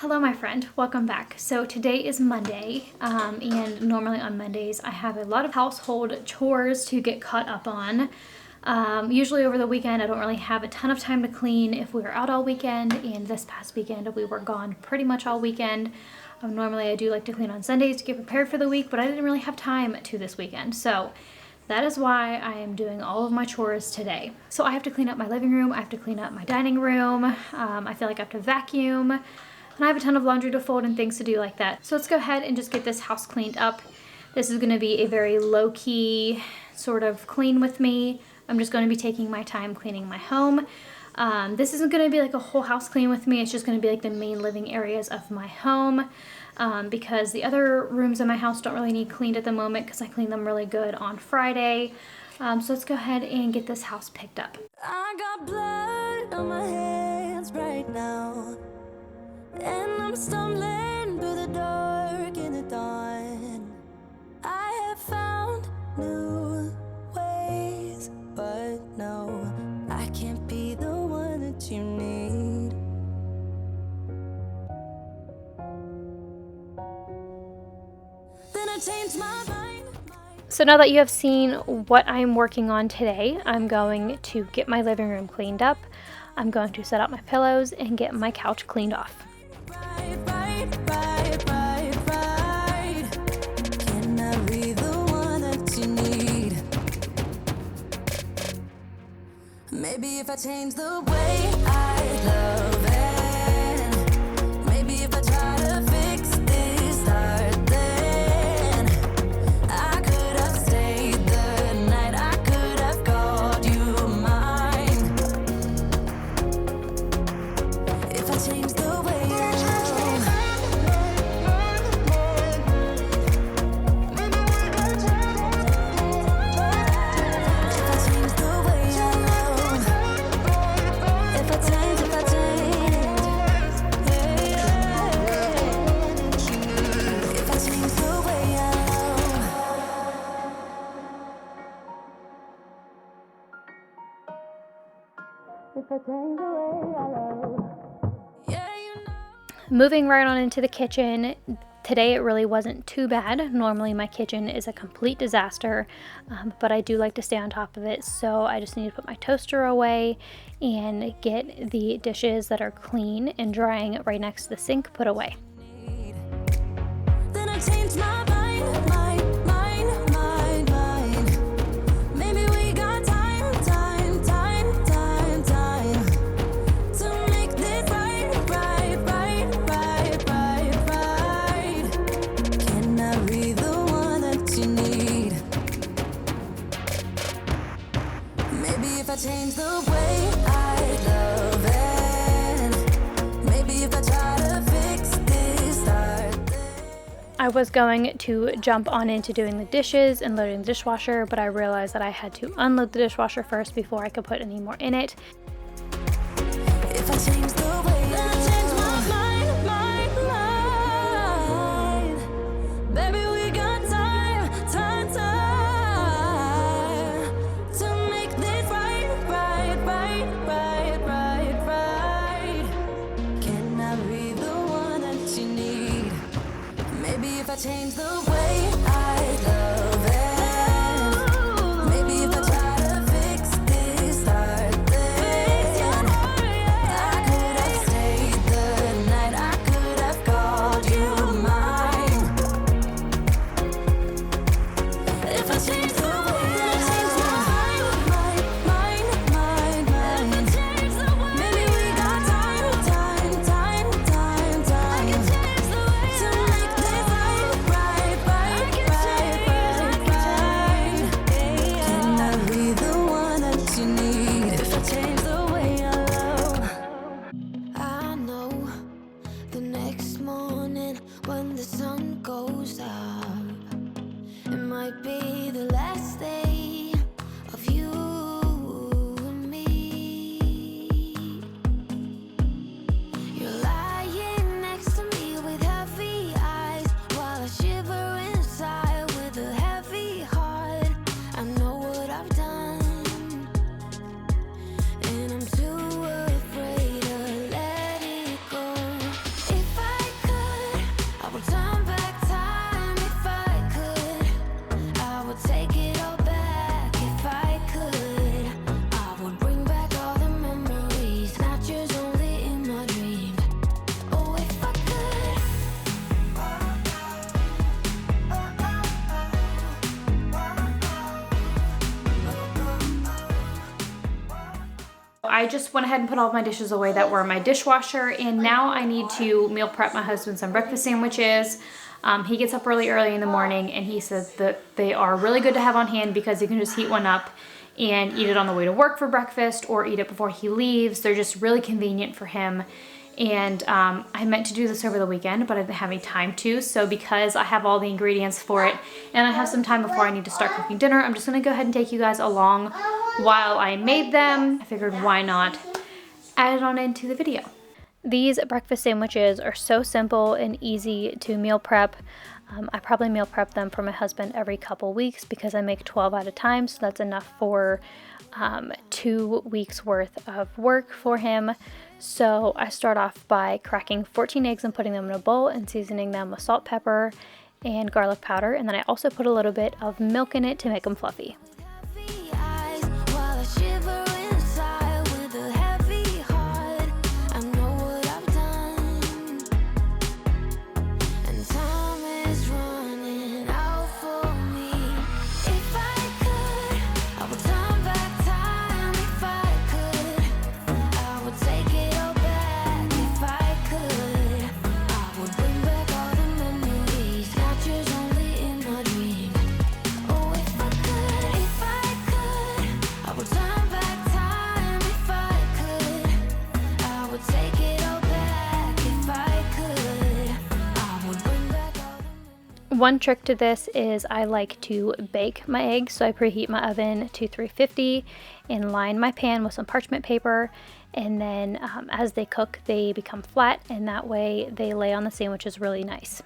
Hello my friend, welcome back. So today is Monday, and normally on Mondays I have a lot of household chores to get caught up on. Usually over the weekend I don't really have a ton of time to clean if we were out all weekend, and this past weekend we were gone pretty much all weekend. Normally I do like to clean on Sundays to get prepared for the week, but I didn't really have time to this weekend. So that is why I am doing all of my chores today. So I have to clean up my living room, I have to clean up my dining room, I feel like I have to vacuum. And I have a ton of laundry to fold and things to do like that. So let's go ahead and just get this house cleaned up. This is gonna be a very low-key sort of clean with me. I'm just gonna be taking my time cleaning my home. This isn't gonna be like a whole house clean with me. It's just gonna be like the main living areas of my home, because the other rooms in my house don't really need cleaned at the moment because I cleaned them really good on Friday. So let's go ahead and get this house picked up. I got blood on my hands right now, and I'm stumbling through the dark in the dawn. I have found new ways, but no, I can't be the one that you need. Then I changed my mind. So now that you have seen what I'm working on today, I'm going to get my living room cleaned up. I'm going to set up my pillows and get my couch cleaned off. Can I be the one that you need? Maybe if I change the way I love it, maybe if I try to fix this heart, then I could have stayed the night, I could have called you mine. If I change the way Moving right on into the kitchen. Today it really wasn't too bad. Normally my kitchen is a complete disaster, but I do like to stay on top of it, so I just need to put my toaster away and get the dishes that are clean and drying right next to the sink put away. then I changed my mind. Maybe we got time to make this right. Can I be the one that you need? Maybe if I change the way I love it, maybe if I try to fix this heart. I was going to jump on into doing the dishes and loading the dishwasher, but I realized that I had to unload the dishwasher first before I could put any more in it. If I change the way, then I change my mind. Baby, we got time to make this right. Can I be the one that you need? Maybe if I change the way I love it, maybe if I try to fix this heart, then I could have stayed the night, I could have called you mine. If I change the way, then I change my mind. Maybe we got time to make this right. Can I be the one that you need? If I change the way I love, I know the next morning when the sun goes up, it might be the last day of you and me. You're lying next to me with heavy eyes, while I shiver inside with a heavy heart. I know what I've done, and I'm too afraid to let it go. If I I just went ahead and put all of my dishes away that were in my dishwasher, and now I need to meal prep my husband some breakfast sandwiches. He gets up really early in the morning, and he says that they are really good to have on hand because he can just heat one up and eat it on the way to work for breakfast or eat it before he leaves. They're just really convenient for him. And I meant to do this over the weekend, but I didn't have any time to. So because I have all the ingredients for it and I have some time before I need to start cooking dinner, I'm just gonna go ahead and take you guys along while I made them. I figured why not add it on into the video. These breakfast sandwiches are so simple and easy to meal prep. I probably meal prep them for my husband every couple weeks because I make 12 at a time, so that's enough for 2 weeks worth of work for him. So I start off by cracking 14 eggs and putting them in a bowl and seasoning them with salt, pepper, and garlic powder, and then I also put a little bit of milk in it to make them fluffy. One trick to this is I like to bake my eggs, so I preheat my oven to 350 and line my pan with some parchment paper, and then as they cook they become flat, and that way they lay on the sandwiches really nice.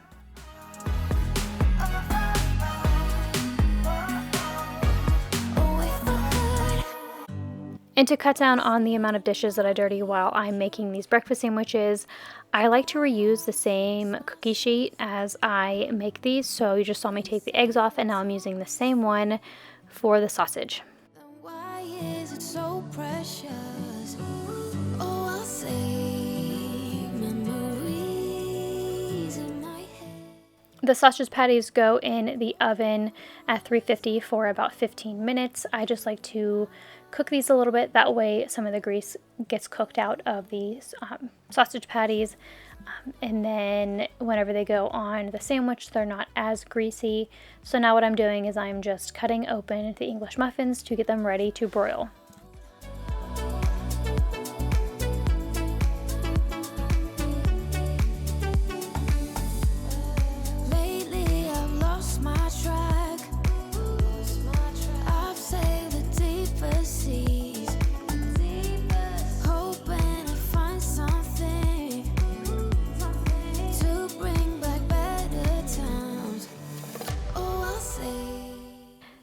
And to cut down on the amount of dishes that I dirty while I'm making these breakfast sandwiches, I like to reuse the same cookie sheet as I make these. So you just saw me take the eggs off, and now I'm using the same one for the sausage. Why is it so precious? Oh, I'll save memories in my head. The sausage patties go in the oven at 350 for about 15 minutes. I just like to cook these a little bit, that way some of the grease gets cooked out of these sausage patties, and then whenever they go on the sandwich they're not as greasy. So now what I'm doing is I'm just cutting open the English muffins to get them ready to broil.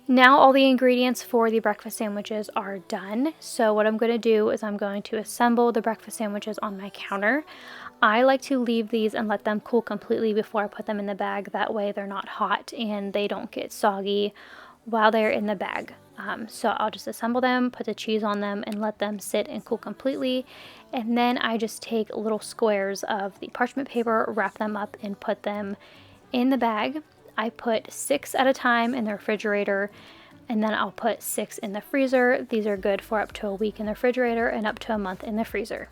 Now all the ingredients for the breakfast sandwiches are done. So what I'm going to do is I'm going to assemble the breakfast sandwiches on my counter. I like to leave these and let them cool completely before I put them in the bag. That way they're not hot and they don't get soggy while they're in the bag. So I'll just assemble them, put the cheese on them, and let them sit and cool completely. And then I just take little squares of the parchment paper, wrap them up, and put them in the bag. I put 6 at a time in the refrigerator, and then I'll put 6 in the freezer. These are good for up to a week in the refrigerator and up to a month in the freezer.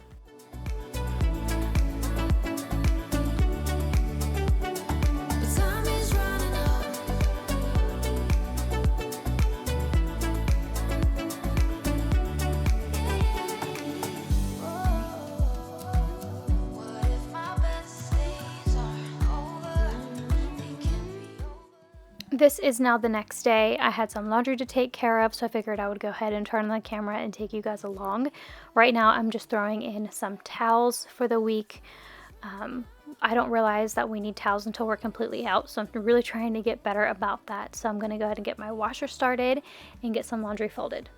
This is now the next day. I had some laundry to take care of, so I figured I would go ahead and turn on the camera and take you guys along. Right now I'm just throwing in some towels for the week. I don't realize that we need towels until we're completely out, so I'm really trying to get better about that. So I'm going to go ahead and get my washer started and get some laundry folded.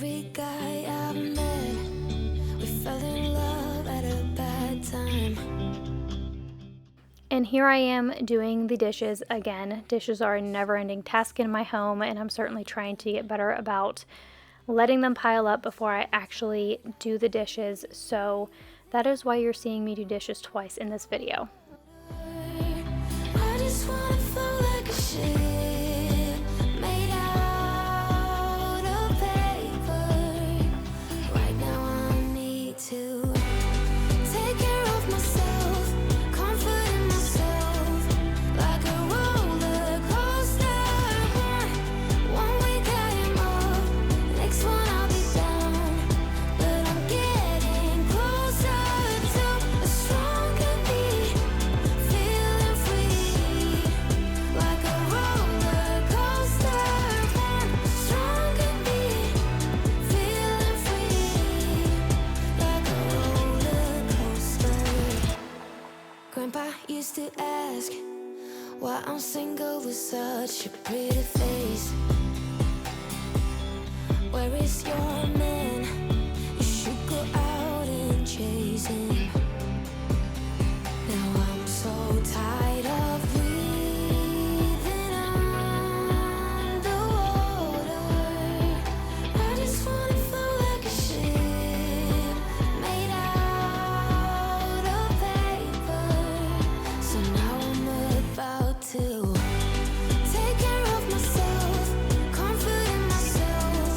Every guy I've met, we fell in love at a bad time. And here I am doing the dishes again. Dishes are a never-ending task in my home, and I'm certainly trying to get better about letting them pile up before I actually do the dishes. So that is why you're seeing me do dishes twice in this video. I just wanna float like a ship made out of paper. Right now I need to take care of myself, comfort in myself, like a roller coaster. One week I am up, next one I'll be down, but I'm getting closer to a stronger me, feeling free, like a roller coaster. One stronger me, feeling free, like a roller coaster. Grandpa used to ask why I'm single with such a pretty face. Where is your man? You should go out and chase him. Now I'm so tired of breathing underwater. I just wanna float like a ship made out of paper. So now I'm about to take care of myself, comfort in myself,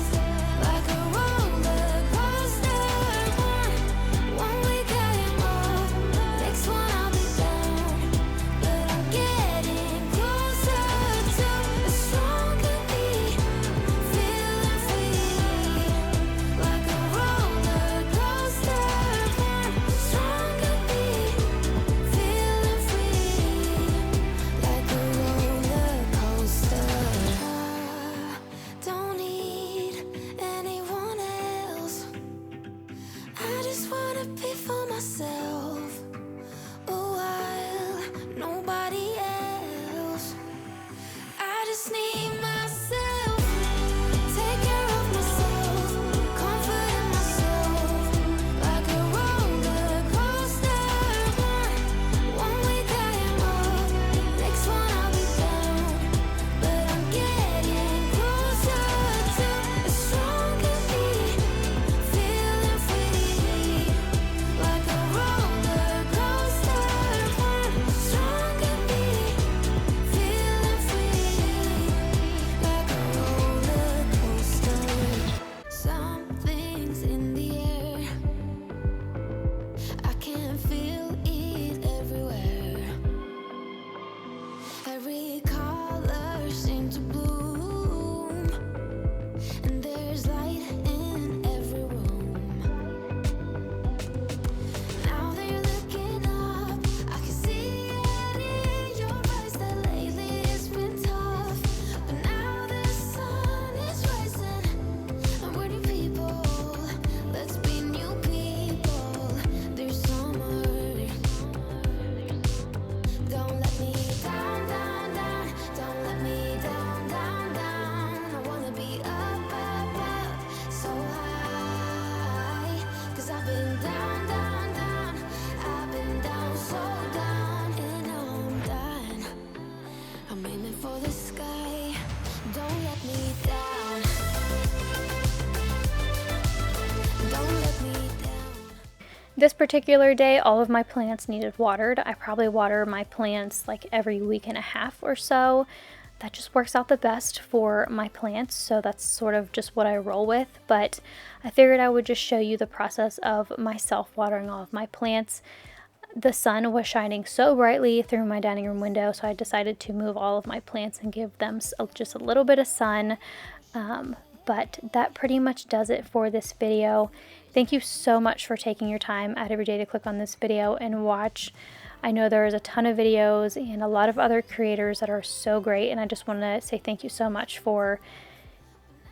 like a roller coaster. One week I am up, next one I'll be down, but I'm getting closer to a stronger me, feeling free, like a roller coaster. One stronger me, feeling free, like a roller coaster. I don't need anyone else. I just wanna be for myself a while, nobody else. I just need myself, take care of myself, comfort in myself, like a roller coaster. One week I am up, next one I'll be down, but I'm getting closer to a stronger me, feeling free, like a roller coaster. One stronger me, feeling free, like a roller coaster. Something's in the air, I can feel it everywhere. Every color seems to bloom, and there's light in every room. Now they're looking up, I can see it in your eyes that lately it's been tough. But now the sun is rising, and we're new people. Let's be new people. There's summer. Don't let me down, down, down. Don't let me down, down, down. I wanna be up, up, up, so high. 'Cause I've been down, down, down. I've been down, so down, and now I'm done. I'm aiming for the sky. Don't let me down. Don't let me down. This particular day, all of my plants needed watered. I probably water my plants like every week and a half or so. That just works out the best for my plants, so that's sort of just what I roll with. But I figured I would just show you the process of myself watering all of my plants. The sun was shining so brightly through my dining room window, so I decided to move all of my plants and give them just a little bit of sun. But that pretty much does it for this video. Thank you so much for taking your time out of your day to click on this video and watch. I know there's a ton of videos and a lot of other creators that are so great, and I just want to say thank you so much for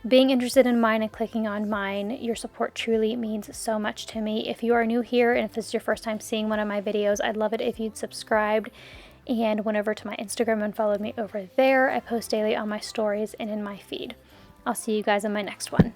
being interested in mine and clicking on mine. Your support truly means so much to me. If you are new here and if this is your first time seeing one of my videos, I'd love it if you'd subscribed and went over to my Instagram and followed me over there. I post daily on my stories and in my feed. I'll see you guys in my next one.